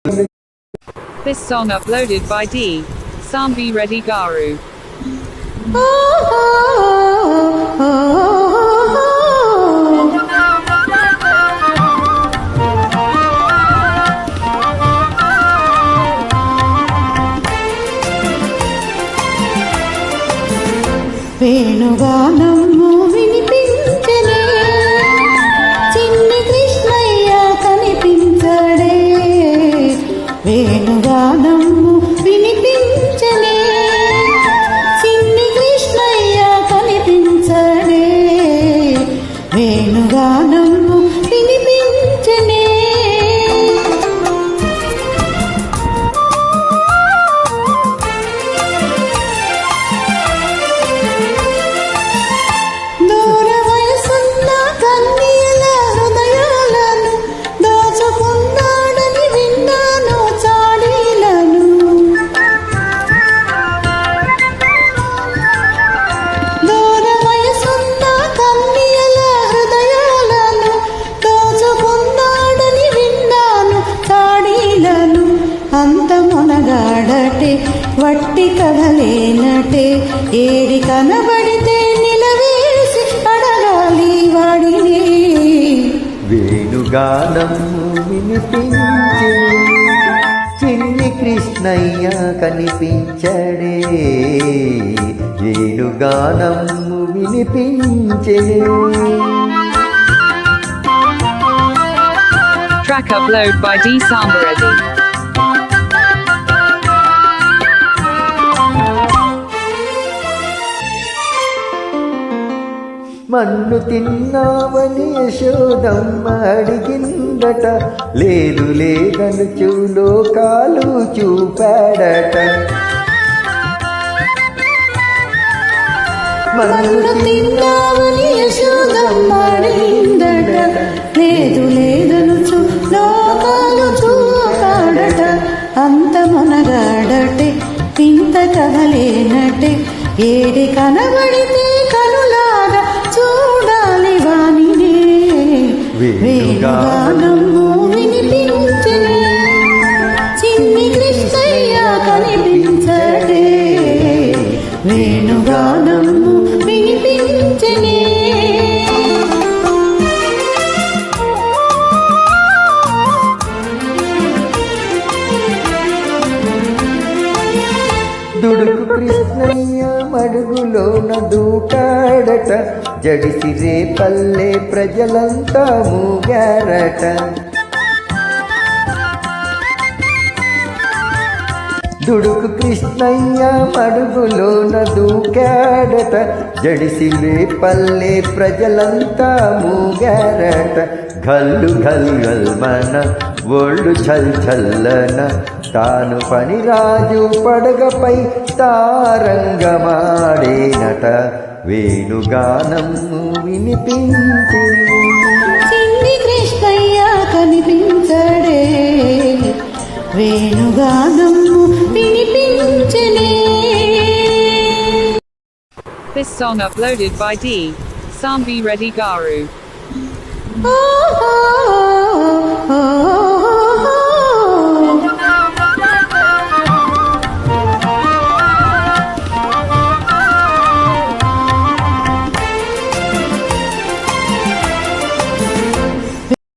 This song uploaded by D. Sambi Reddy Garu. వేణుగానము వినిపించనే చిన్ని కృష్ణయ్య కనిపించడే వేణుగానము వినిపించనే చిన్ని కృష్ణయ్య కనిపించడే వేణుగానము వినిపించనే అంతమునగాడటే వట్టి కదలేనటే ఏడి కనబడితే నిలవేసి అడగాలి వాడిని వేణుగానము వినిపించే చిన్ని కృష్ణయ్య కనిపించడే వేణుగానము వినిపించే Track upload by D. Sambi Reddy. మన్ను తిన్నావని యశోదమ్మ అడిగిందట లేదు లేదనుచు లోకాలు చూపాడట మన్ను తిన్నావని యశోదమ్మ అడిగిందట లేదు లేదనుచు లోకాలు చూపాడట అంతమునగాడటే ఇంత కదలేనటే ఏడి కనబడితే కనులాగా చూడాలి వానినే వేణుగానము వినిపించనే చిన్ని కృష్ణయ్య కనిపించడే వేణుగానము వినిపించనే దుడుకు కృష్ణయ్య మడుగులోన దూకాడట జడిసిరే పల్లె ప్రజలంతా మూగారట దుడుకు కృష్ణయ్య మడుగులోన దూకాడట జడిసిరే పల్లె ప్రజలంతా మూగారట గల్లు గల్గల్మన ఒళ్ళు ఛల్ ఛల్లన తాను పనిరాజు పడగపై తారంగమాడేనట వేణుగానము వినిపించి చిన్ని Krishnaiah కనిపించడే వేణుగానము వినిపించనే This song uploaded by D. Sambi Reddy Garu. Oh